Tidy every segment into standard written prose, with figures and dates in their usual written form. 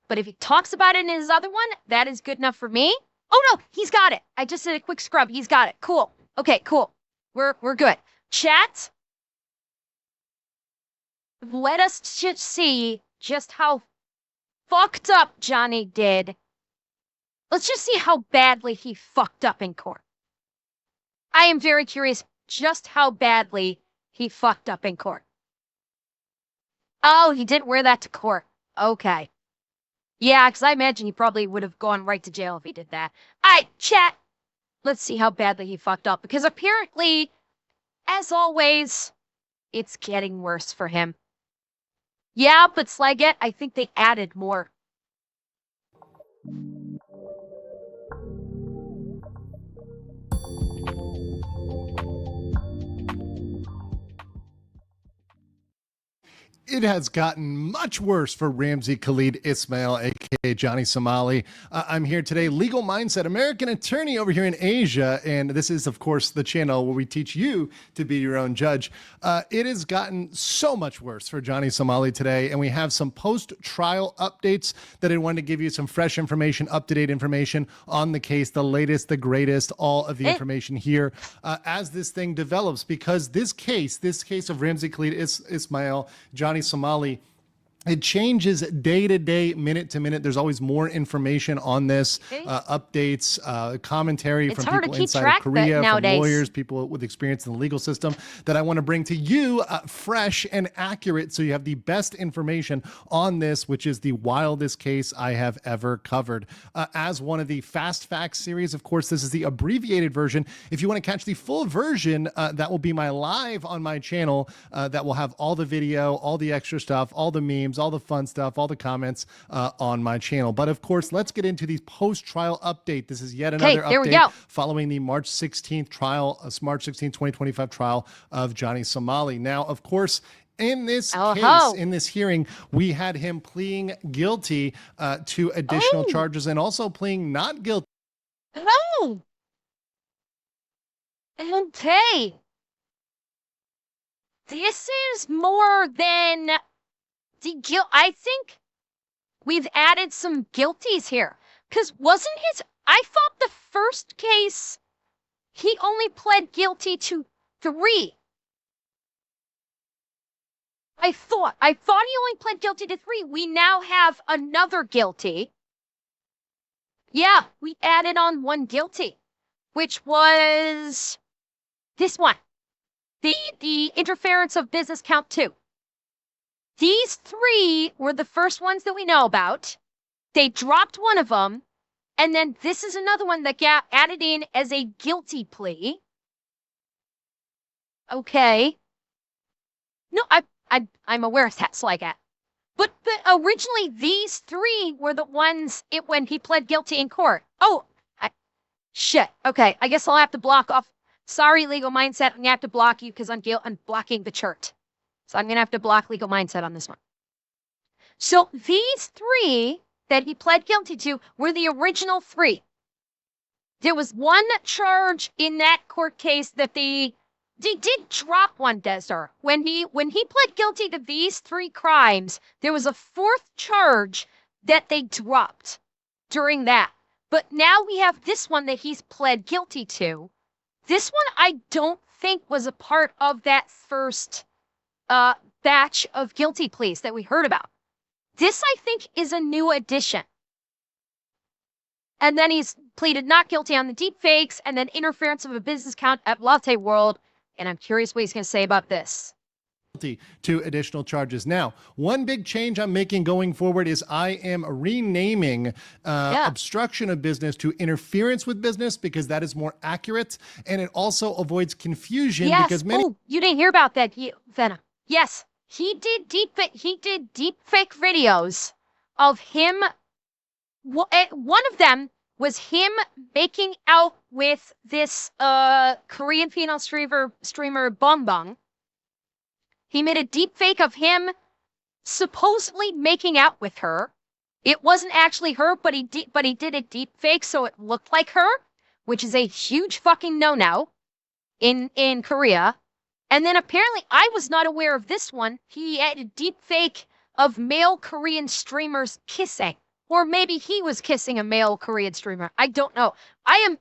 But if he talks about it in his other one, that is good enough for me. Oh no, he's got it. I just did a quick scrub. He's got it. Cool. Okay, cool. We're good. Chat, let us just see just how fucked up Johnny did. Let's just see how badly he fucked up in court. I am very curious just how badly he fucked up in court. Oh, he didn't wear that to court. Okay. Yeah, because I imagine he probably would have gone right to jail if he did that. All right, chat. Let's see how badly he fucked up. Because apparently, as always, it's getting worse for him. Yeah, but Slaget, I think they added more. It has gotten much worse for Ramzi Khalid Ismail, aka Johnny Somali. I'm here today, Legal Mindset, American attorney over here in Asia, and this is, of course, the channel where we teach you to be your own judge. It has gotten so much worse for Johnny Somali today, and we have some post-trial updates that I wanted to give you some fresh information, up-to-date information on the case, the latest, the greatest, all of the information here as this thing develops, because this case of Ramzi Khalid Ismail, Johnny Somali, it changes day to day, minute to minute. There's always more information on this, updates, commentary from people inside of Korea, from lawyers, people with experience in the legal system that I want to bring to you fresh and accurate so you have the best information on this, which is the wildest case I have ever covered. As one of the Fast Facts series, of course, this is the abbreviated version. If you want to catch the full version, that will be my live on my channel that will have all the video, all the extra stuff, all the memes, all the fun stuff, all the comments on my channel. But of course, let's get into the post-trial update. This is yet another update following the March 16th trial, March 16th, 2025 trial of Johnny Somali. Now, of course, in this case, in this hearing, we had him pleading guilty to additional charges and also pleading not guilty. Oh. Okay. This is more than the guilt. I think we've added some guilties here. Because wasn't I thought the first case, he only pled guilty to 3. I thought he only pled guilty to 3. We now have another guilty. Yeah, we added on 1 guilty, which was this one. The interference of business count 2. These 3 were the first ones that we know about. They dropped one of them, and then this is another one that got added in as a guilty plea. Okay. No, I'm aware of that, Slagat. But originally, these 3 were the ones when he pled guilty in court. Oh, shit. Okay, I guess I'll have to block off. Sorry, Legal Mindset. I'm gonna have to block you because I'm blocking the chart. So I'm going to have to block Legal Mindset on this one. So these 3 that he pled guilty to were the original 3. There was 1 charge in that court case that they did drop one, Desert. When he pled guilty to these 3 crimes, there was a 4th charge that they dropped during that. But now we have this one that he's pled guilty to. This one I don't think was a part of that first batch of guilty pleas that we heard about. This, I think, is a new addition. And then he's pleaded not guilty on the deep fakes and then interference of a business count at Latte World. And I'm curious what he's going to say about this. To additional charges. Now, one big change I'm making going forward is I am renaming obstruction of business to interference with business because that is more accurate and it also avoids confusion because many. Oh, you didn't hear about that, Venom. Yes, he did deep fake videos of him. One of them was him making out with this Korean female streamer Bongbong. He made a deep fake of him supposedly making out with her. It wasn't actually her, but he did a deep fake so it looked like her, which is a huge fucking no-no in Korea. And then apparently, I was not aware of this one. He had a deep fake of male Korean streamers kissing. Or maybe he was kissing a male Korean streamer. I don't know. I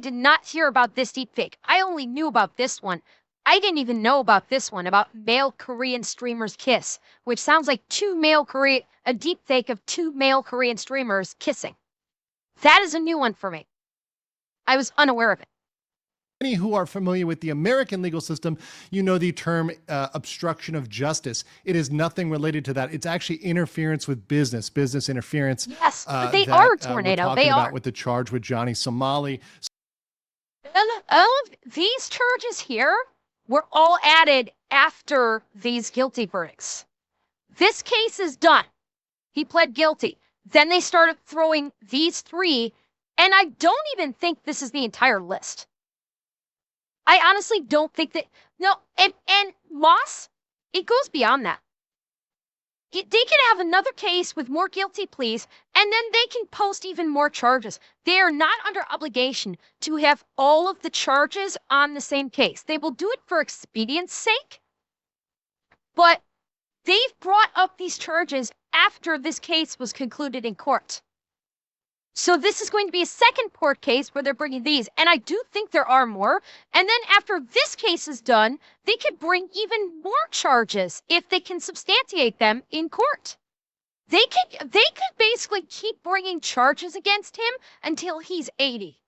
did not hear about this deepfake. I only knew about this one. I didn't even know about this one, about male Korean streamers kiss, which sounds like a deepfake of two male Korean streamers kissing. That is a new one for me. I was unaware of it. Many who are familiar with the American legal system, you know the term obstruction of justice. It is nothing related to that. It's actually interference with business interference. Yes, but they are a tornado. We're They talking are. about with the charge with Johnny Somali. All of these charges here were all added after these guilty verdicts. This case is done. He pled guilty. Then they started throwing these three, and I don't even think this is the entire list. I honestly don't think that. No, and Moss, it goes beyond that. They can have another case with more guilty pleas, and then they can post even more charges. They are not under obligation to have all of the charges on the same case. They will do it for expedience sake, but they've brought up these charges after this case was concluded in court. So this is going to be a second court case where they're bringing these, and I do think there are more. And then after this case is done, they could bring even more charges if they can substantiate them in court. They could basically keep bringing charges against him until he's 80.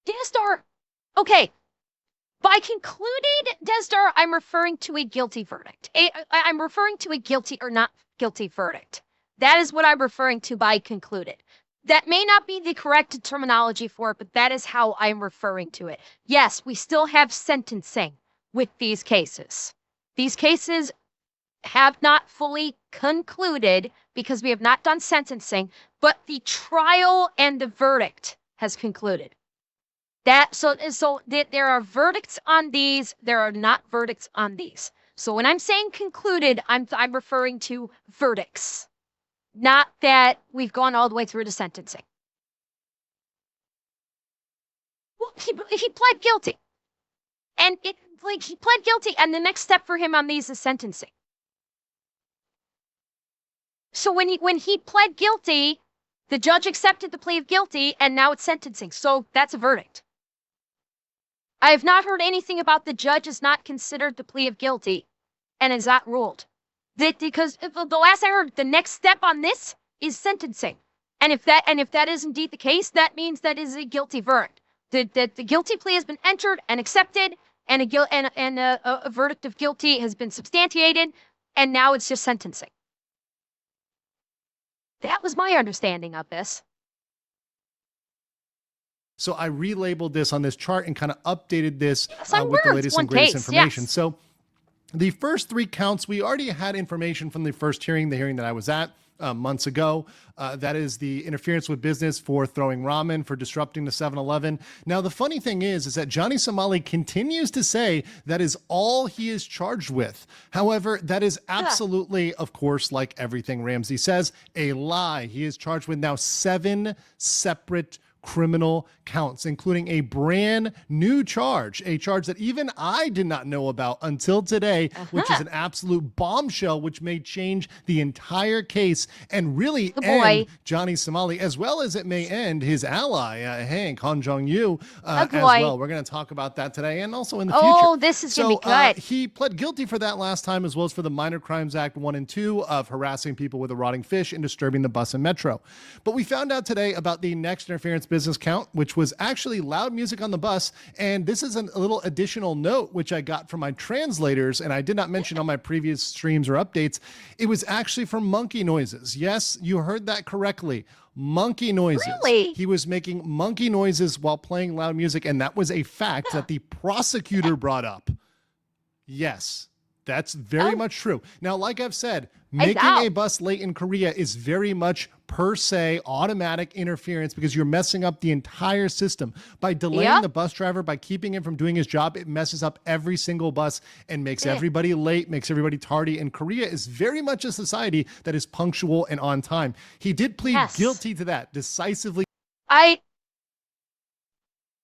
Desdar, okay. By concluded, Desdar, I'm referring to a guilty verdict. I'm referring to a guilty or not guilty verdict. That is what I'm referring to by concluded. That may not be the correct terminology for it, but that is how I'm referring to it. Yes, we still have sentencing with these cases. These cases have not fully concluded because we have not done sentencing, but the trial and the verdict has concluded. So there are verdicts on these, there are not verdicts on these. So when I'm saying concluded, I'm referring to verdicts. Not that we've gone all the way through to sentencing. Well, he pled guilty. And he pled guilty, and the next step for him on these is sentencing. So when he pled guilty, the judge accepted the plea of guilty, and now it's sentencing. So that's a verdict. I have not heard anything about the judge has not considered the plea of guilty and is not ruled. Because the last I heard, the next step on this is sentencing, and if that is indeed the case, that means that is a guilty verdict. The guilty plea has been entered and accepted, and a verdict of guilty has been substantiated, and now it's just sentencing. That was my understanding of this. So I relabeled this on this chart and kind of updated this I'm with the aware it's latest one and greatest case, information. yes. So the first three counts, we already had information from the first hearing, the hearing that I was at months ago. That is the interference with business for throwing ramen, for disrupting the 7-Eleven. Now, the funny thing is that Johnny Somali continues to say that is all he is charged with. However, that is absolutely, of course, like everything Ramsey says, a lie. He is charged with now 7 separate criminal counts, including a brand new charge, a charge that even I did not know about until today, which is an absolute bombshell, which may change the entire case and really end Johnny Somali, as well as it may end his ally, Hank Han Jong-yu, as well. We're going to talk about that today and also in the future. Oh, this is going to be good. He pled guilty for that last time, as well as for the Minor Crimes Act 1 and 2 of harassing people with a rotting fish and disturbing the bus and metro. But we found out today about the next interference business count, which was actually loud music on the bus. And this is a little additional note, which I got from my translators, and I did not mention on my previous streams or updates. It was actually from monkey noises. Yes, you heard that correctly. Monkey noises. Really? He was making monkey noises while playing loud music, and that was a fact that the prosecutor brought up. Yes, that's very much true. Now, like I've said, making a bus late in Korea is very much per se automatic interference because you're messing up the entire system. By delaying the bus driver, by keeping him from doing his job, it messes up every single bus and makes everybody late, makes everybody tardy. And Korea is very much a society that is punctual and on time. He did plead guilty to that decisively.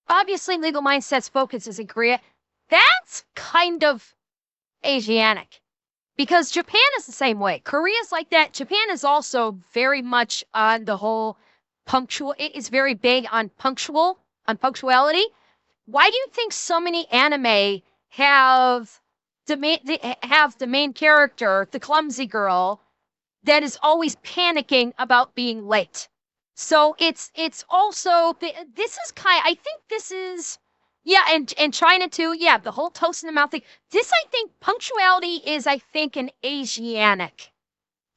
Obviously, Legal Mindsets focuses in Korea. That's kind of Asiatic, because Japan is the same way. Korea's like that. Japan is also very much on the whole punctual. It is very big on punctuality. Why do you think so many anime have the main character, the clumsy girl, that is always panicking about being late? So it's also this is kind. I think this is yeah, and China too. Yeah, the whole toast in the mouth thing. This I think punctuality is I think an Asiatic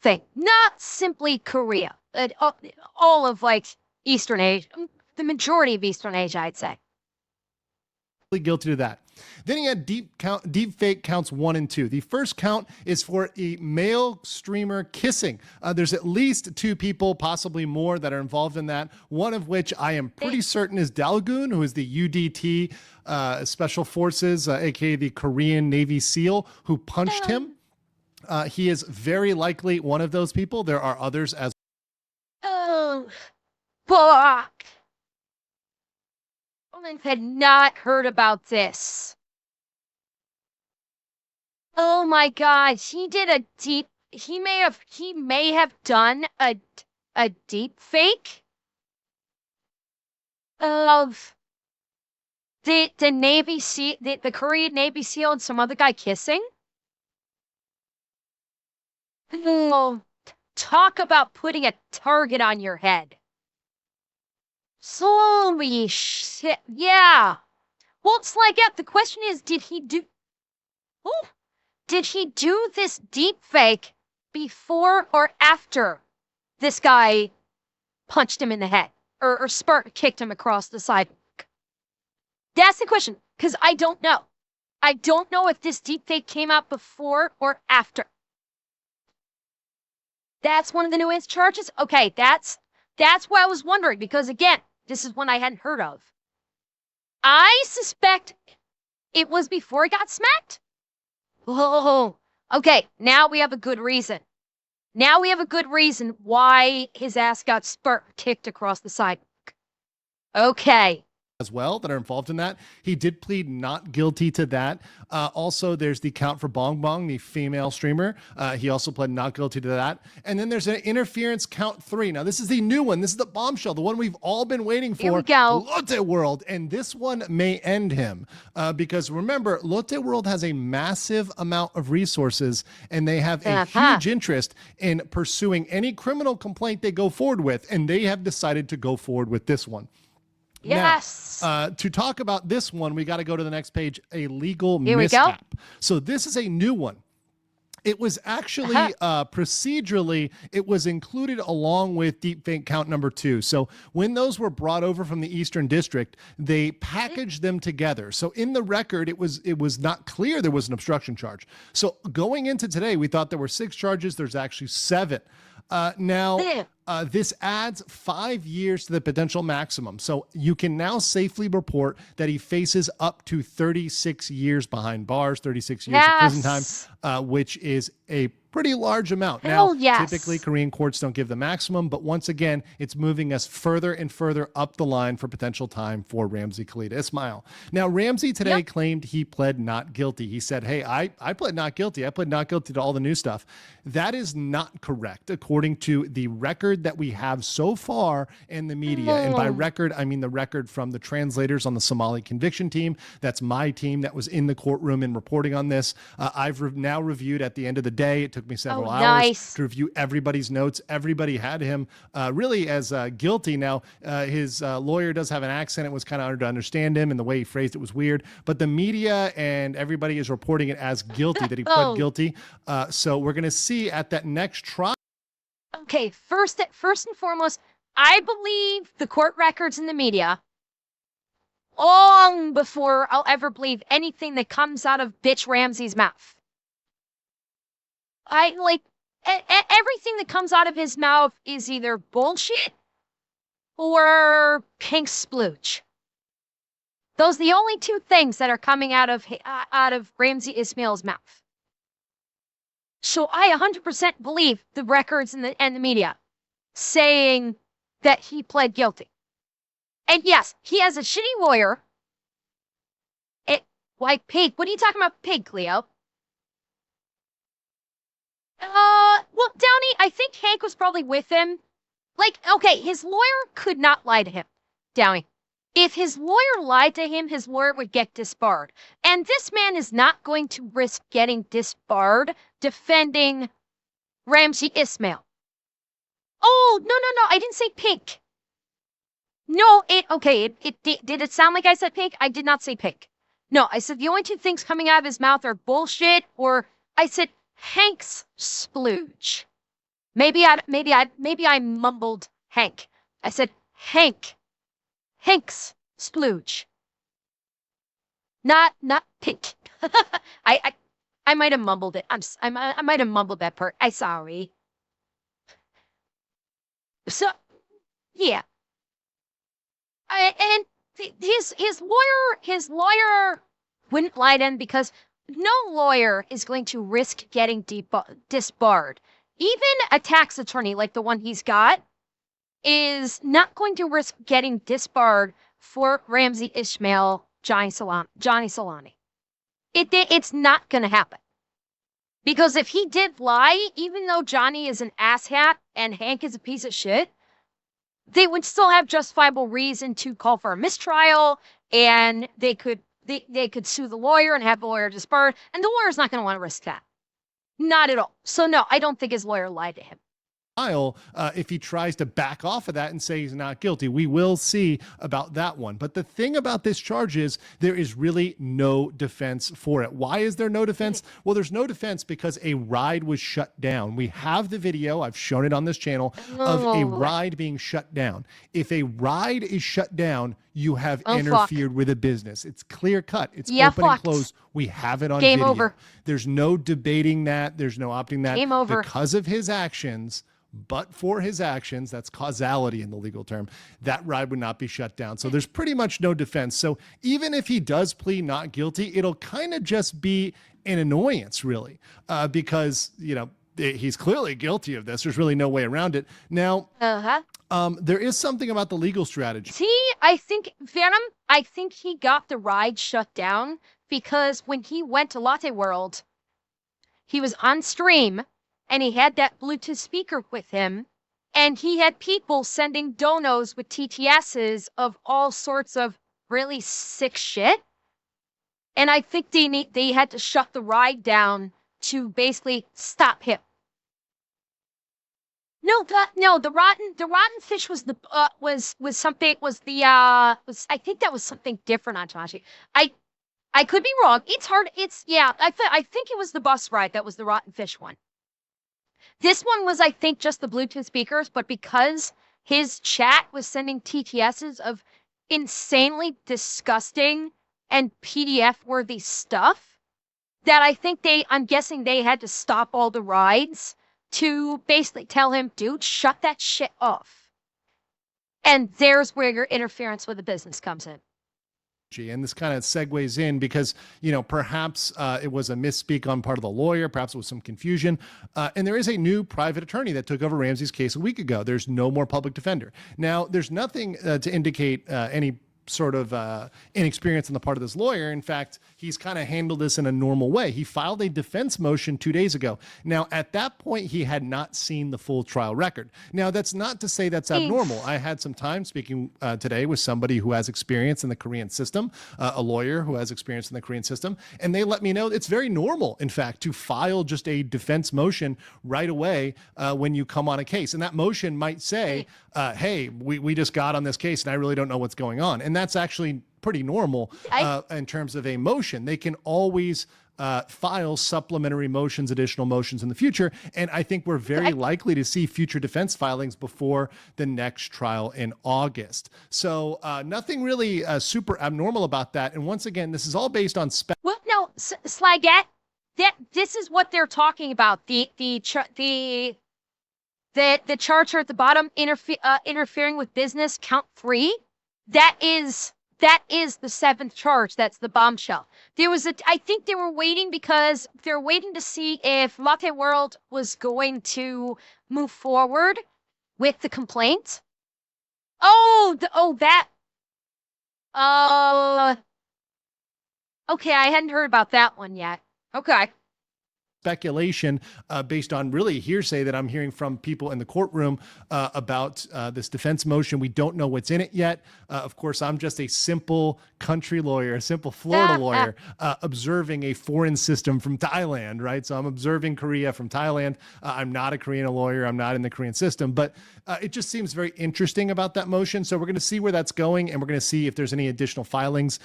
thing, not simply Korea. All of like Eastern Asia, the majority of Eastern Asia, I'd say. Guilty to that. Then he had deep fake counts 1 and 2. The first count is for a male streamer kissing. There's at least 2 people, possibly more, that are involved in that. One of which I am pretty certain is Dalgoon, who is the UDT Special Forces, aka the Korean Navy SEAL, who punched him. He is very likely one of those people. There are others as Oh, fuck. I had not heard about this. Oh my God, he may have done a deep fake of the Navy SEAL, the Korean Navy SEAL and some other guy kissing. Oh, talk about putting a target on your head. Holy shit. Yeah. Well, it's like, yeah, the question is, did he do this deep fake before or after this guy punched him in the head or kicked him across the sidewalk? That's the question, because I don't know. I don't know if this deep fake came out before or after. That's one of the newest charges? Okay, that's why I was wondering, because again, this is one I hadn't heard of. I suspect it was before he got smacked. Oh, okay. Now we have a good reason. Now we have a good reason why his ass got kicked across the sidewalk. Okay. As well that are involved in that. He did plead not guilty to that. Also, there's the count for Bong Bong, the female streamer. He also pled not guilty to that. And then there's an interference count 3. Now, this is the new one. This is the bombshell, the one we've all been waiting for. Here we go. Lotte World. And this one may end him because remember, Lotte World has a massive amount of resources and they have a huge interest in pursuing any criminal complaint they go forward with. And they have decided to go forward with this one. Yes. Now, to talk about this one, we got to go to the next page, a legal Here mishap. We go. So this is a new one. It was actually procedurally, it was included along with deepfake count number 2. So when those were brought over from the Eastern District, they packaged them together. So in the record, it was not clear there was an obstruction charge. So going into today, we thought there were 6 charges. There's actually 7. This adds 5 years to the potential maximum. So you can now safely report that he faces up to 36 years behind bars, 36 years of prison time, which is a pretty large amount. Now, typically Korean courts don't give the maximum, but once again, it's moving us further and further up the line for potential time for Ramzi Khalid Ismail. Now, Ramzi today claimed he pled not guilty. He said, hey, I pled not guilty. I pled not guilty to all the new stuff. That is not correct, according to the record that we have so far in the media. And by record, I mean the record from the translators on the Somali conviction team. That's my team that was in the courtroom and reporting on this. I've now reviewed at the end of the day. It took me several hours to review everybody's notes. Everybody had him really as guilty. Now, his lawyer does have an accent. It was kind of hard to understand him, and the way he phrased it was weird. But the media and everybody is reporting it as guilty, that he pled guilty. So we're going to see at that next trial. Okay, first and foremost, I believe the court records in the media long before I'll ever believe anything that comes out of bitch Ramzi's mouth. I like everything that comes out of his mouth is either bullshit or pink splooge. Those are the only 2 things that are coming out of Ramzi Ismail's mouth. So I 100% believe the records and the media saying that he pled guilty. And yes, he has a shitty lawyer. Like Pig. What are you talking about, Pig, Cleo? Well, Downey, I think Hank was probably with him. Like, okay, his lawyer could not lie to him, Downey. If his lawyer lied to him, his lawyer would get disbarred. And this man is not going to risk getting disbarred defending Ramsey Ismail. Oh, no, no, no, I didn't say pink. No, did it sound like I said pink? I did not say pink. No, I said the only two things coming out of his mouth are bullshit, or I said Hank's splooge. Maybe I mumbled Hank. I said Hank's splooge. Not pink. I I might have mumbled it. I might have mumbled that part. I sorry. So yeah. And his lawyer wouldn't lie to him because no lawyer is going to risk getting disbarred. Even a tax attorney like the one he's got is not going to risk getting disbarred for Ramsey Ismail, Johnny Solani. It's not going to happen. Because if he did lie, even though Johnny is an asshat and Hank is a piece of shit, they would still have justifiable reason to call for a mistrial, and they could sue the lawyer and have the lawyer disbarred, and the lawyer's not going to want to risk that. Not at all. So no, I don't think his lawyer lied to him. If he tries to back off of that and say he's not guilty. We will see about that one. But the thing about this charge is there is really no defense for it. Why is there no defense? Well, there's no defense because a ride was shut down. We have the video, I've shown it on this channel, of a ride being shut down. If a ride is shut down, you have interfered with a business. It's clear cut. It's open and closed. We have it on video. Over. There's no debating that. There's no opting that. Game over. Because of his actions, but for his actions, that's causality in the legal term, that ride would not be shut down. So there's pretty much no defense. So even if he does plead not guilty, it'll kind of just be an annoyance, really, because, you know, he's clearly guilty of this. There's really no way around it. Now, there is something about the legal strategy. See, I think, Venom, I think he got the ride shut down because when he went to Latte World, he was on stream and he had that Bluetooth speaker with him, and he had people sending donos with TTSs of all sorts of really sick shit. And I think they had to shut the ride down to basically stop him. The rotten fish was the I think that was something different on Tashi. I could be wrong. It's hard. I think it was the bus ride that was the rotten fish one. This one was, I think, just the Bluetooth speakers, but because his chat was sending TTSs of insanely disgusting and PDF-worthy stuff, that I'm guessing they had to stop all the rides to basically tell him, dude, shut that shit off. And there's where your interference with the business comes in. And this kind of segues in because, you know, perhaps it was a misspeak on part of the lawyer. Perhaps it was some confusion. And there is a new private attorney that took over Ramsey's case a week ago. There's no more public defender. Now, there's nothing to indicate any sort of inexperience on the part of this lawyer. In fact, he's kind of handled this in a normal way. He filed a defense motion 2 days ago. Now, at that point, he had not seen the full trial record. Now, that's not to say that's abnormal. I had some time speaking today with somebody who has experience in the Korean system, a lawyer who has experience in the Korean system, and they let me know it's very normal, in fact, to file just a defense motion right away when you come on a case. And that motion might say, hey, we just got on this case and I really don't know what's going on. And that's actually pretty normal in terms of a motion. They can always file supplementary motions, additional motions in the future. And I think we're very likely to see future defense filings before the next trial in August. So nothing really super abnormal about that. And once again, this is all based on Well, no, Slagette, this is what they're talking about. The charge at the bottom, interfering with business, count 3. That is the 7th charge. That's the bombshell. I think they were waiting because they're waiting to see if Latte World was going to move forward with the complaint. Okay, I hadn't heard about that one yet. Okay. speculation based on really hearsay that I'm hearing from people in the courtroom about this defense motion. We don't know what's in it yet. Of course, I'm just a simple country lawyer, a simple Florida lawyer, observing a foreign system from Thailand, right? So I'm observing Korea from Thailand. I'm not a Korean lawyer. I'm not in the Korean system, but it just seems very interesting about that motion. So we're going to see where that's going, and we're going to see if there's any additional filings.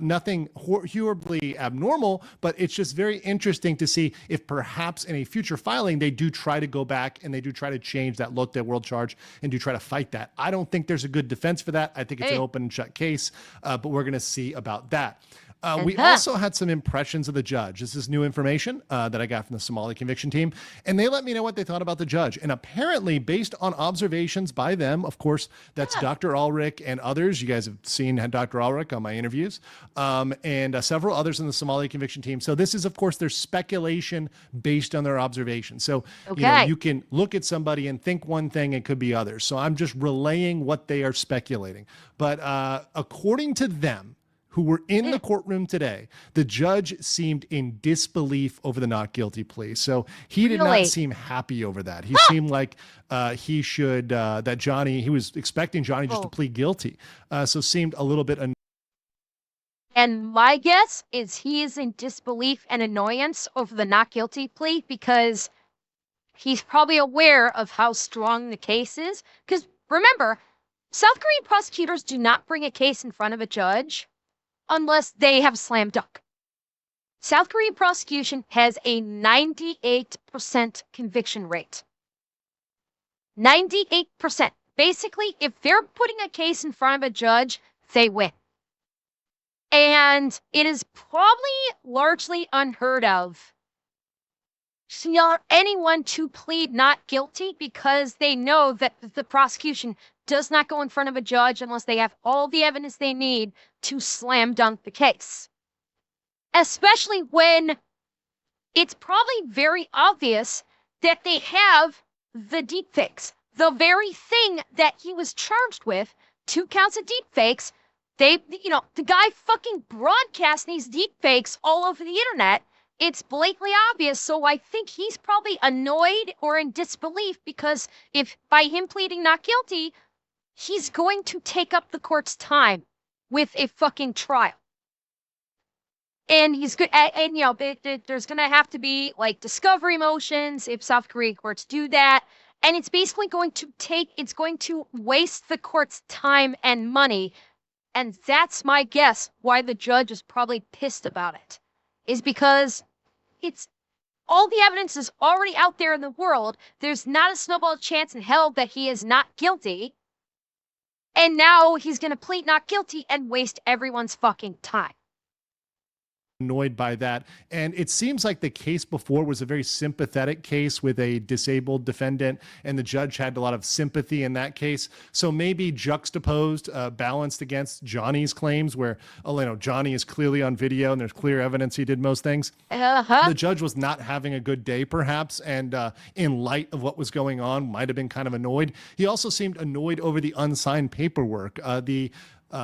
Nothing horribly abnormal, but it's just very interesting to see if perhaps in a future filing, they do try to go back and they do try to change that looked at world charge and do try to fight that. I don't think there's a good defense for that. I think it's an open and shut case, but we're going to see about that. We also had some impressions of the judge. This is new information that I got from the Somali conviction team, and they let me know what they thought about the judge. And apparently, based on observations by them, of course, that's Dr. Ulrich and others. You guys have seen Dr. Ulrich on my interviews, and several others in the Somali conviction team. So this is, of course, their speculation based on their observations. So you can look at somebody and think one thing, it could be others. So I'm just relaying what they are speculating. But according to them, who were in the courtroom today, the judge seemed in disbelief over the not guilty plea. So he did not seem happy over that. He seemed like he should, that Johnny, he was expecting Johnny just to plead guilty. So seemed a little bit and my guess is he is in disbelief and annoyance over the not guilty plea because he's probably aware of how strong the case is. Because remember, South Korean prosecutors do not bring a case in front of a judge unless they have slam dunk. South Korean prosecution has a 98% conviction rate. 98%. Basically, if they're putting a case in front of a judge, they win. And it is probably largely unheard of for anyone to plead not guilty because they know that the prosecution does not go in front of a judge unless they have all the evidence they need to slam dunk the case. Especially when it's probably very obvious that they have the deepfakes. The very thing that he was charged with, 2 counts of deepfakes, the guy fucking broadcast these deepfakes all over the internet. It's blatantly obvious, so I think he's probably annoyed or in disbelief because if by him pleading not guilty, he's going to take up the court's time with a fucking trial. And he's good, and there's gonna have to be like discovery motions if South Korean courts do that, and it's basically going to waste the court's time and money, and that's my guess why the judge is probably pissed about it, is because it's all the evidence is already out there in the world. There's not a snowball chance in hell that he is not guilty. And now he's going to plead not guilty and waste everyone's fucking time. Annoyed by that. And it seems like the case before was a very sympathetic case with a disabled defendant, and the judge had a lot of sympathy in that case. So maybe juxtaposed, balanced against Johnny's claims where, Johnny is clearly on video and there's clear evidence he did most things. The judge was not having a good day perhaps, and in light of what was going on, might have been kind of annoyed. He also seemed annoyed over the unsigned paperwork. The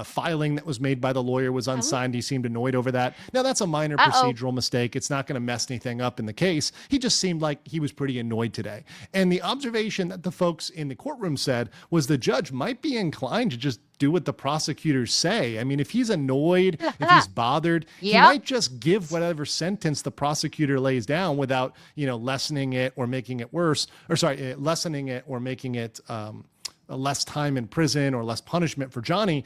filing that was made by the lawyer was unsigned. He seemed annoyed over that. Now, that's a minor procedural mistake. It's not going to mess anything up in the case. He just seemed like he was pretty annoyed today. And the observation that the folks in the courtroom said was the judge might be inclined to just do what the prosecutors say. I mean, if he's annoyed, if he's bothered, he might just give whatever sentence the prosecutor lays down without, lessening it or making it worse, lessening it or making it less time in prison or less punishment for Johnny,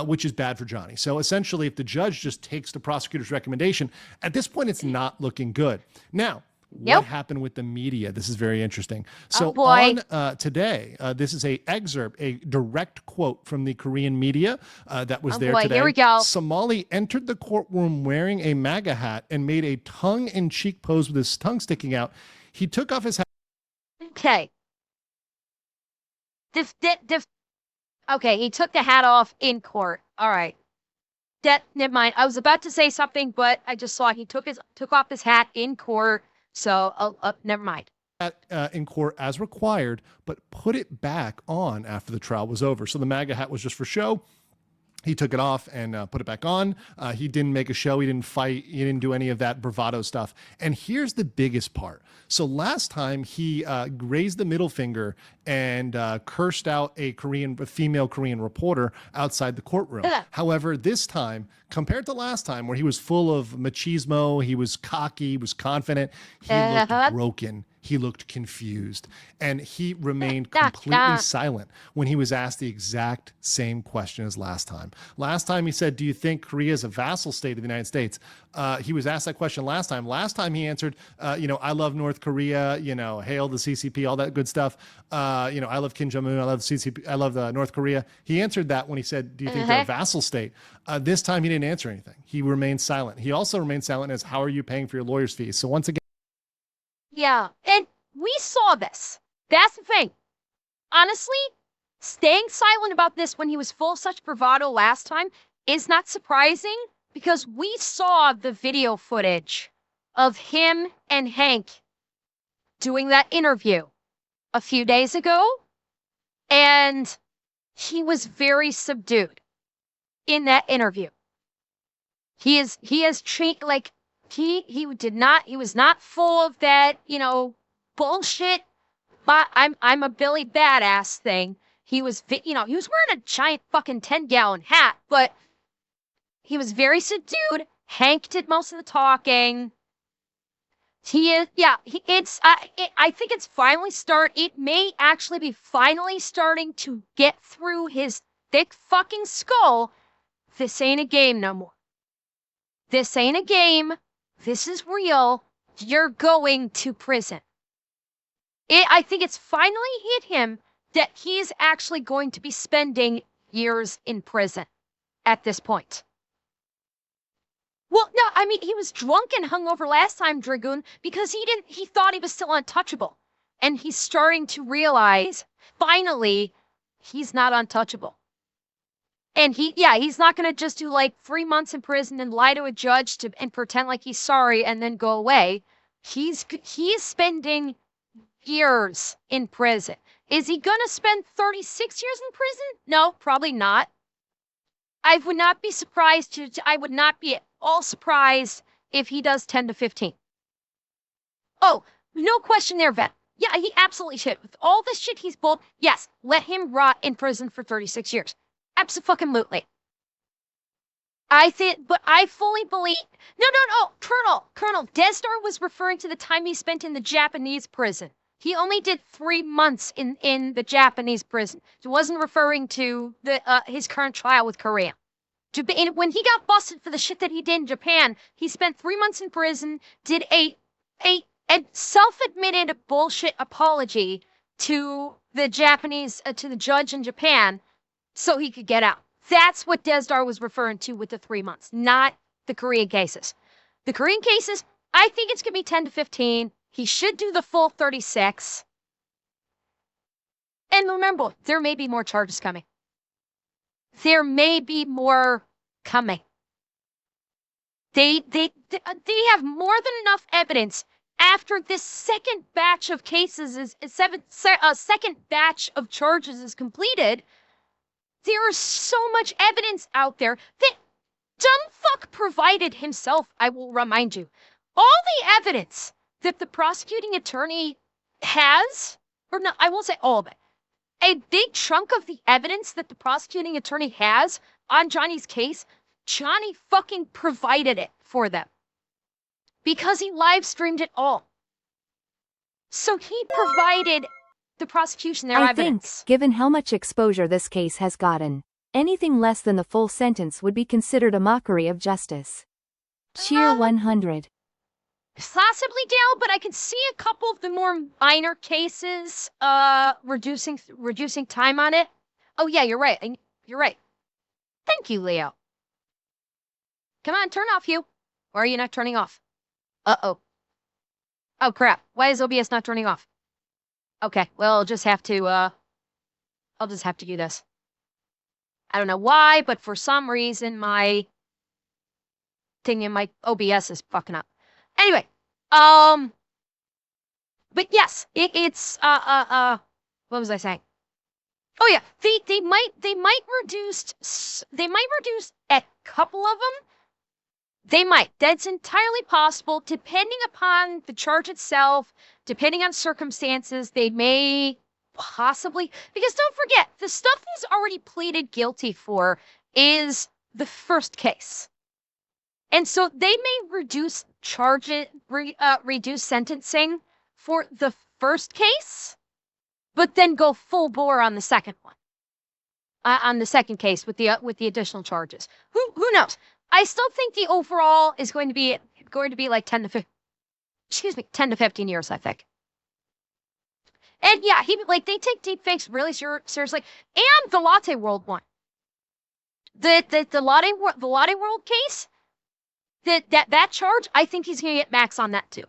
which is bad for Johnny. So essentially, if the judge just takes the prosecutor's recommendation, at this point, it's not looking good. Now, what happened with the media? This is very interesting. So on today, this is a excerpt, a direct quote from the Korean media that was there today. Here we go. Somali entered the courtroom wearing a MAGA hat and made a tongue-in-cheek pose with his tongue sticking out. He took off his hat. Okay. Okay, he took the hat off in court. All right. Never mind. I was about to say something, but I just saw he took off his hat in court. So, never mind. In court as required, but put it back on after the trial was over. So the MAGA hat was just for show. He took it off and put it back on. He didn't make a show. He didn't fight. He didn't do any of that bravado stuff. And here's the biggest part. So last time he raised the middle finger and cursed out a female Korean reporter outside the courtroom. However, this time, compared to last time where he was full of machismo, he was cocky, he was confident, he looked broken. He looked confused, and he remained completely silent when he was asked the exact same question as last time. Last time he said, "Do you think Korea is a vassal state of the United States?" He was asked that question last time. Last time he answered, "I love North Korea, hail the CCP, all that good stuff. I love Kim Jong Un, I love the CCP, I love North Korea." He answered that when he said, "Do you think they're a vassal state?" This time he didn't answer anything. He remained silent. He also remained silent as, "How are you paying for your lawyer's fees?" So once again. Yeah, and we saw this. That's the thing. Honestly, staying silent about this when he was full of such bravado last time is not surprising because we saw the video footage of him and Hank doing that interview a few days ago, and he was very subdued in that interview. He has changed, like, he was not full of that, bullshit, but I'm a Billy Badass thing. He was wearing a giant fucking 10-gallon hat, but he was very subdued. Hank did most of the talking. I think it's finally it may actually be finally starting to get through his thick fucking skull. This ain't a game no more. This ain't a game. This is real. You're going to prison. I think it's finally hit him that he's actually going to be spending years in prison at this point. Well, no, I mean, he was drunk and hungover last time, Dragoon, because he thought he was still untouchable. And he's starting to realize, finally, he's not untouchable. And he's not going to just do like 3 months in prison and lie to a judge and pretend like he's sorry and then go away. He's spending years in prison. Is he going to spend 36 years in prison? No, probably not. I would not be surprised I would not be at all surprised if he does 10 to 15. Oh, no question there, Vet. Yeah, he absolutely should. With all this shit he's pulled, yes, let him rot in prison for 36 years. Absolutely. But I fully believe. No, Colonel. Desdar was referring to the time he spent in the Japanese prison. He only did 3 months in the Japanese prison. He wasn't referring to his current trial with Korea. When he got busted for the shit that he did in Japan, he spent 3 months in prison, did a self-admitted bullshit apology to the judge in Japan, so he could get out. That's what Desdar was referring to with the 3 months, not the Korean cases. The Korean cases, I think it's going to be 10 to 15. He should do the full 36. And remember, there may be more charges coming. There may be more coming. They have more than enough evidence after this second batch of cases second batch of charges is completed. There is so much evidence out there that Dumbfuck provided himself, I will remind you. All the evidence that the prosecuting attorney has, or no, I won't say all of it, a big chunk of the evidence that the prosecuting attorney has on Johnny's case, Johnny fucking provided it for them. Because he live streamed it all. So he provided the prosecution their evidence. I think, given how much exposure this case has gotten, anything less than the full sentence would be considered a mockery of justice. Cheer 100. Possibly, Dale, but I can see a couple of the more minor cases reducing time on it. Oh yeah, you're right. You're right. Thank you, Leo. Come on, turn off, you. Or are you not turning off? Uh-oh. Oh crap. Why is OBS not turning off? Okay, well, I'll just have to do this. I don't know why, but for some reason my thing in my OBS is fucking up. Anyway, but yes, it's what was I saying? Oh yeah, they might reduce a couple of them. They might. That's entirely possible, depending upon the charge itself, depending on circumstances. They may possibly, because don't forget, the stuff he's already pleaded guilty for is the first case. And so they may reduce reduce sentencing for the first case, but then go full bore on the second one, on the second case with the additional charges. Who knows? I still think the overall is going to be like 10 to 15 years, I think. And yeah, they take deepfakes really seriously, and the Latte World one, the Latte World case. That charge, I think he's going to get max on that too,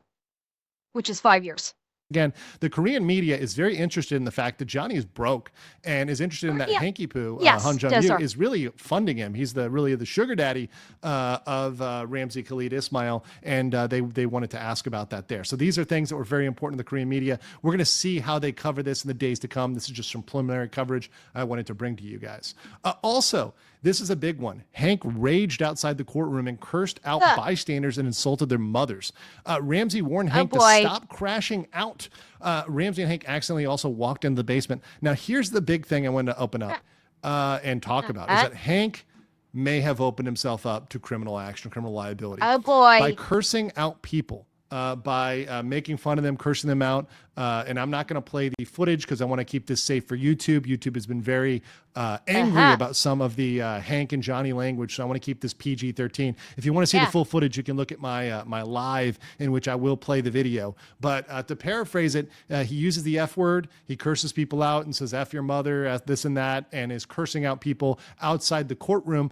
which is 5 years. Again, the Korean media is very interested in the fact that Johnny is broke and is interested in that Hanky Poo. Yes, Han Jung-yu is really funding him. He's really the sugar daddy of Ramzi Khalid Ismail, and they wanted to ask about that there. So these are things that were very important to the Korean media. We're going to see how they cover this in the days to come. This is just some preliminary coverage I wanted to bring to you guys. Also, this is a big one. Hank raged outside the courtroom and cursed out bystanders and insulted their mothers. Ramzi warned Hank to stop crashing out. Ramzi and Hank accidentally also walked into the basement. Now, here's the big thing I wanted to open up and talk about is that Hank may have opened himself up to criminal action, criminal liability. By cursing out people. By making fun of them, cursing them out. And I'm not going to play the footage because I want to keep this safe for YouTube. YouTube has been very angry about some of the Hank and Johnny language, so I want to keep this PG-13. If you want to see the full footage, you can look at my my live in which I will play the video. But to paraphrase it, he uses the F word. He curses people out and says F your mother, this and that, and is cursing out people outside the courtroom.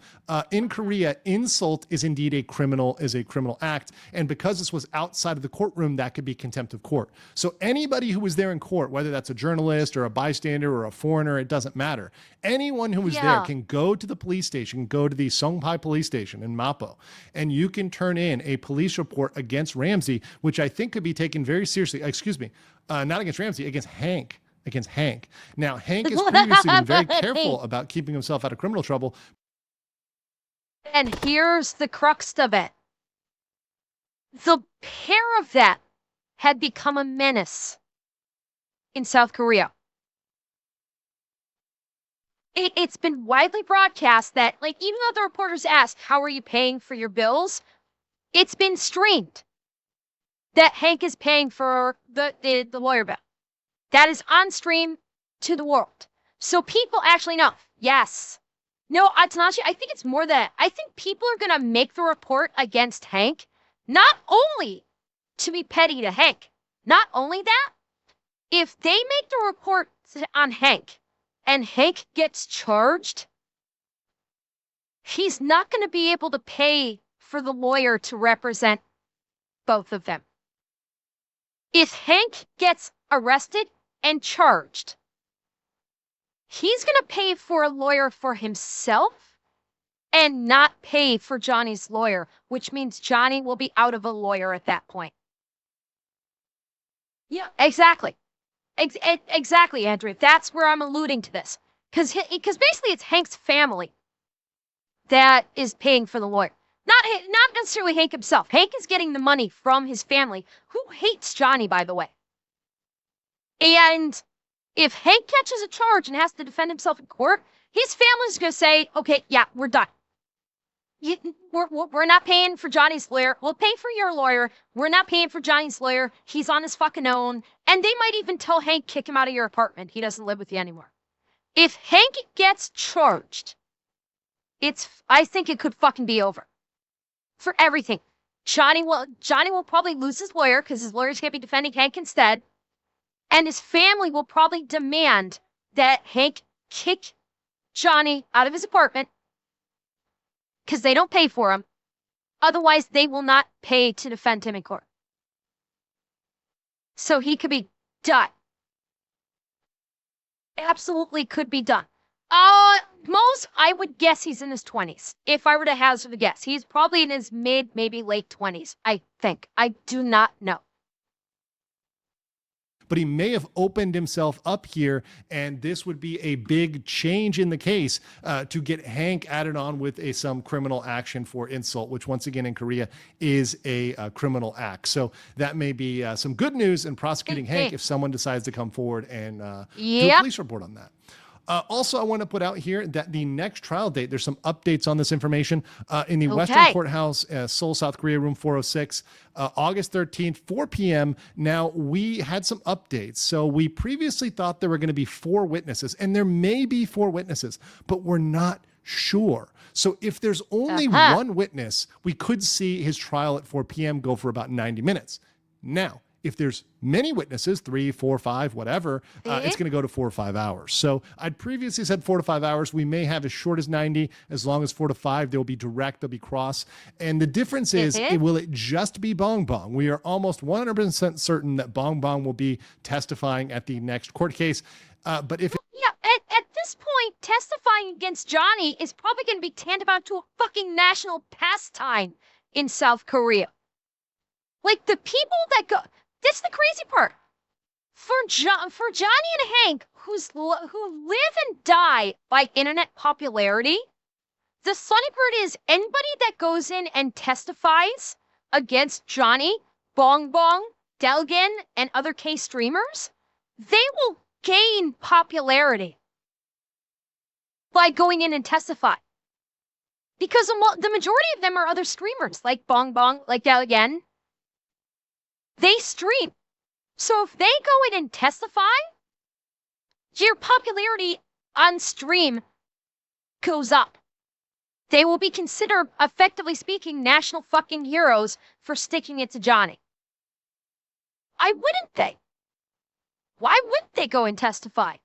In Korea, insult is indeed a criminal act, and because this was outside of the courtroom, that could be contempt of court. So anybody who was there in court, whether that's a journalist or a bystander or a foreigner, it doesn't matter. Anyone who was there can go to the police station, go to the Songpai police station in Mapo, and you can turn in a police report against Ramzi, which I think could be taken very seriously. Excuse me, not against Ramzi, against Hank. Now, Hank has previously been very careful about keeping himself out of criminal trouble. And here's the crux of it. The pair of them had become a menace in South Korea. It's been widely broadcast that, even though the reporters asked, how are you paying for your bills? It's been streamed that Hank is paying for the lawyer bill. That is on stream to the world. So people actually know. Yes. No, Tanashi, I think it's more that I think people are going to make the report against Hank, not only to be petty to Hank, not only that, if they make the report on Hank and Hank gets charged, he's not going to be able to pay for the lawyer to represent both of them. If Hank gets arrested and charged, he's going to pay for a lawyer for himself and not pay for Johnny's lawyer, which means Johnny will be out of a lawyer at that point. Yeah, exactly. Exactly, Andrew. That's where I'm alluding to this. Because basically it's Hank's family that is paying for the lawyer. Not necessarily Hank himself. Hank is getting the money from his family, who hates Johnny, by the way. And if Hank catches a charge and has to defend himself in court, his family's going to say, okay, yeah, we're done. We're not paying for Johnny's lawyer. We'll pay for your lawyer. We're not paying for Johnny's lawyer. He's on his fucking own. And they might even tell Hank, kick him out of your apartment. He doesn't live with you anymore. If Hank gets charged, I think it could fucking be over. For everything. Johnny will probably lose his lawyer because his lawyer's going to be defending Hank instead. And his family will probably demand that Hank kick Johnny out of his apartment because they don't pay for him. Otherwise, they will not pay to defend him in court. So he could be done. Absolutely could be done. Most, I would guess he's in his 20s. If I were to hazard a guess, he's probably in his mid, maybe late 20s, I think. I do not know. but he may have opened himself up here, and this would be a big change in the case to get Hank added on with some criminal action for insult, which once again in Korea is a criminal act. So that may be some good news in prosecuting Hank if someone decides to come forward and do a police report on that. Also, I want to put out here that the next trial date, there's some updates on this information in the Western Courthouse, Seoul, South Korea, room 406, August 13th, 4 p.m. Now, we had some updates. So we previously thought there were going to be 4 witnesses, and there may be 4 witnesses, but we're not sure. So if there's only one witness, we could see his trial at 4 p.m. go for about 90 minutes. Now, if there's many witnesses, 3, 4, 5, whatever, it's going to go to 4 or 5 hours. So I'd previously said 4 to 5 hours. We may have as short as 90, as long as 4 to 5. They'll be direct, they'll be cross. And the difference is, will it just be Bong Bong? We are almost 100% certain that Bong Bong will be testifying at the next court case. But if at this point, testifying against Johnny is probably going to be tantamount to a fucking national pastime in South Korea. The people that go... That's the crazy part. For Johnny and Hank, who live and die by internet popularity, the funny part is anybody that goes in and testifies against Johnny, Bong Bong, Delgin, and other K streamers, they will gain popularity by going in and testify. Because the majority of them are other streamers, like Bong Bong, like Delgin. They stream. So if they go in and testify, your popularity on stream goes up. They will be considered, effectively speaking, national fucking heroes for sticking it to Johnny. Why wouldn't they? Why wouldn't they go and testify?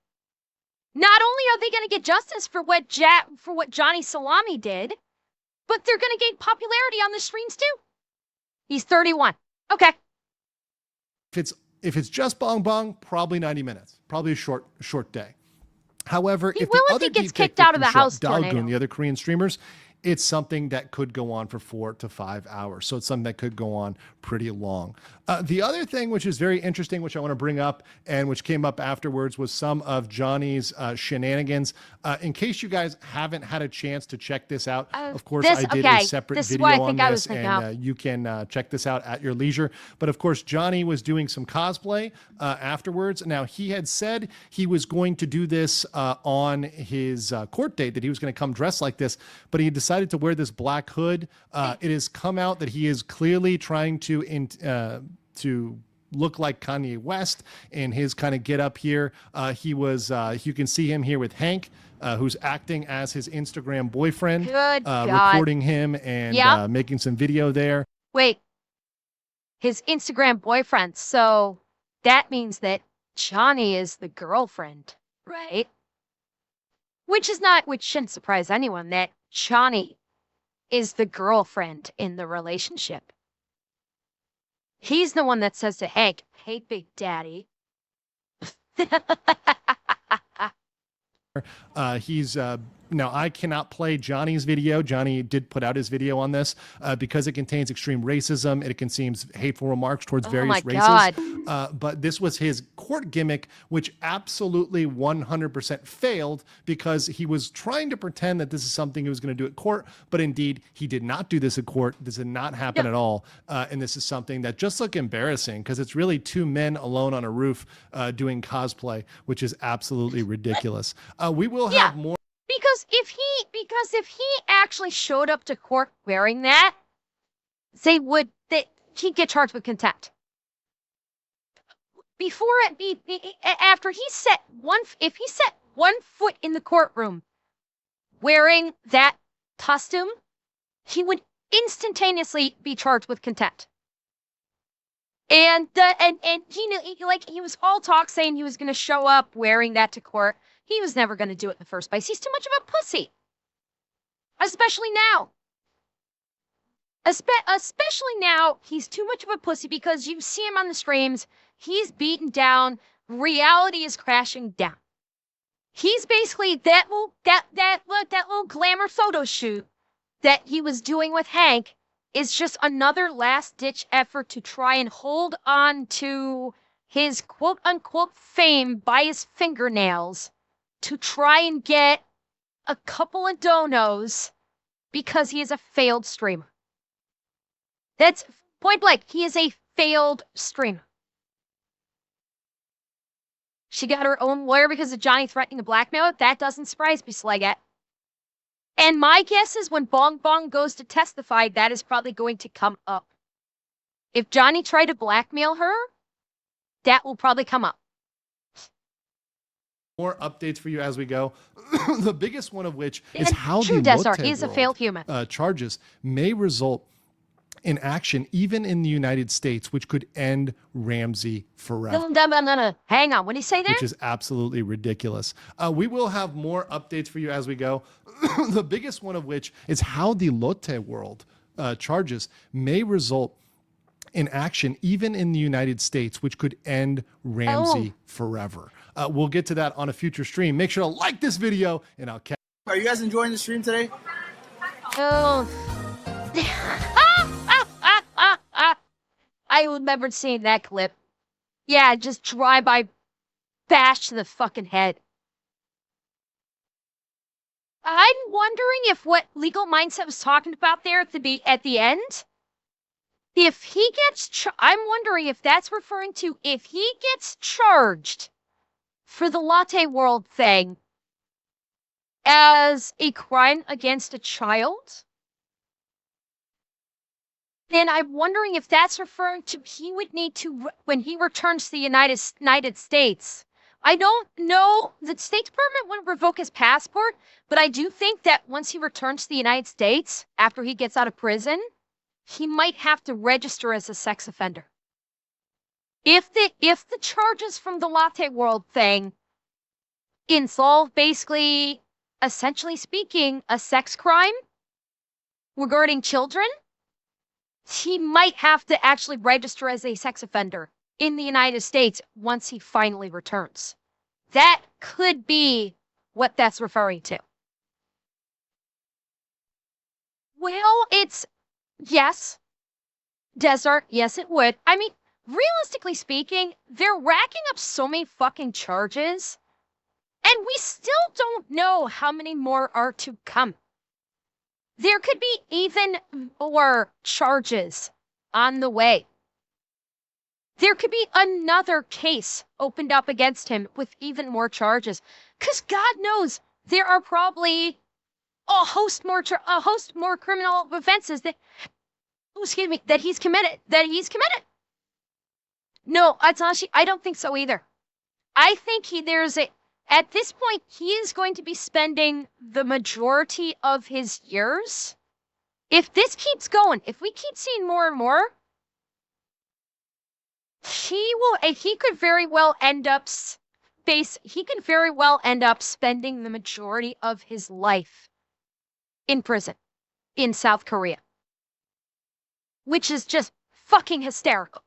Not only are they going to get justice for what Johnny Salami did, but they're going to gain popularity on the streams too. He's 31. Okay. If it's just Bong Bong, probably 90 minutes, probably a short day. However, if he gets kicked out of the house, Dalgun, the other Korean streamers, it's something that could go on for 4 to 5 hours. So it's something that could go on pretty long. The other thing, which is very interesting, which I want to bring up and which came up afterwards, was some of Johnny's shenanigans. In case you guys haven't had a chance to check this out, of course, I did a separate video on this, and you can check this out at your leisure. But of course, Johnny was doing some cosplay afterwards. Now, he had said he was going to do this on his court date, that he was going to come dressed like this, but he decided to wear this black hood. It has come out that he is clearly trying to look like Kanye West in his kind of get up here. He was, you can see him here with Hank, who's acting as his Instagram boyfriend, recording him and making some video there. Wait, his Instagram boyfriend. So that means that Johnny is the girlfriend, right? Which shouldn't surprise anyone that Johnny is the girlfriend in the relationship. He's the one that says to Hank, "Hey, Big Daddy." He's now, I cannot play Johnny's video. Johnny did put out his video on this because it contains extreme racism. It contains hateful remarks towards various races. But this was his court gimmick, which absolutely 100% failed because he was trying to pretend that this is something he was going to do at court. But indeed, he did not do this at court. This did not happen at all. And this is something that just looked embarrassing because it's really 2 men alone on a roof doing cosplay, which is absolutely ridiculous. We will have more. Because if he actually showed up to court wearing that, he'd get charged with contempt. After he set one foot in the courtroom wearing that costume, he would instantaneously be charged with contempt. And he was all talk saying he was going to show up wearing that to court. He was never going to do it in the first place. He's too much of a pussy. Especially now. Especially now, he's too much of a pussy because you see him on the streams. He's beaten down. Reality is crashing down. He's basically that little glamour photo shoot that he was doing with Hank is just another last-ditch effort to try and hold on to his quote unquote fame by his fingernails to try and get a couple of donos because he is a failed streamer. That's point blank. He is a failed streamer. She got her own lawyer because of Johnny threatening to blackmail her. That doesn't surprise me, Slegette. And my guess is when Bong Bong goes to testify, that is probably going to come up. If Johnny tried to blackmail her, that will probably come up. More updates for you as we go. The biggest one of which is And how true the Desert Lotte is a World, failed human. charges may result in action even in the United States, which could end Ramsey forever, Hang on. What do you say there? which is absolutely ridiculous. We will have more updates for you as we go. The biggest one of which is how the Lotte World charges may result in action even in the United States, which could end Ramsey forever. We'll get to that on a future stream. Make sure to like this video, and I'll catch. Are you guys enjoying the stream today? Oh. I remembered seeing that clip. Yeah, just drive-by bash to the fucking head. I'm wondering if what Legal Mindset was talking about there at the end, if he gets, I'm wondering if that's referring to if he gets charged for the Lotte World thing as a crime against a child. Then I'm wondering if that's referring to he would need to, when he returns to the United States. I don't know, the State Department wouldn't revoke his passport, but I do think that once he returns to the United States, after he gets out of prison, he might have to register as a sex offender. If the charges from the Lotte World thing involve basically, essentially speaking, a sex crime regarding children, he might have to actually register as a sex offender in the United States once he finally returns. That could be what that's referring to. Well, yes, Desert, yes it would. I mean, realistically speaking, they're racking up so many fucking charges, and we still don't know how many more are to come. There could be even more charges on the way. There could be another case opened up against him with even more charges. Because God knows there are probably a host more criminal offenses that he's committed. No, Atsushi, I don't think so either. I think at this point, he is going to be spending the majority of his years. If this keeps going, if we keep seeing more and more, he could very well end up spending the majority of his life in prison in South Korea, which is just fucking hysterical.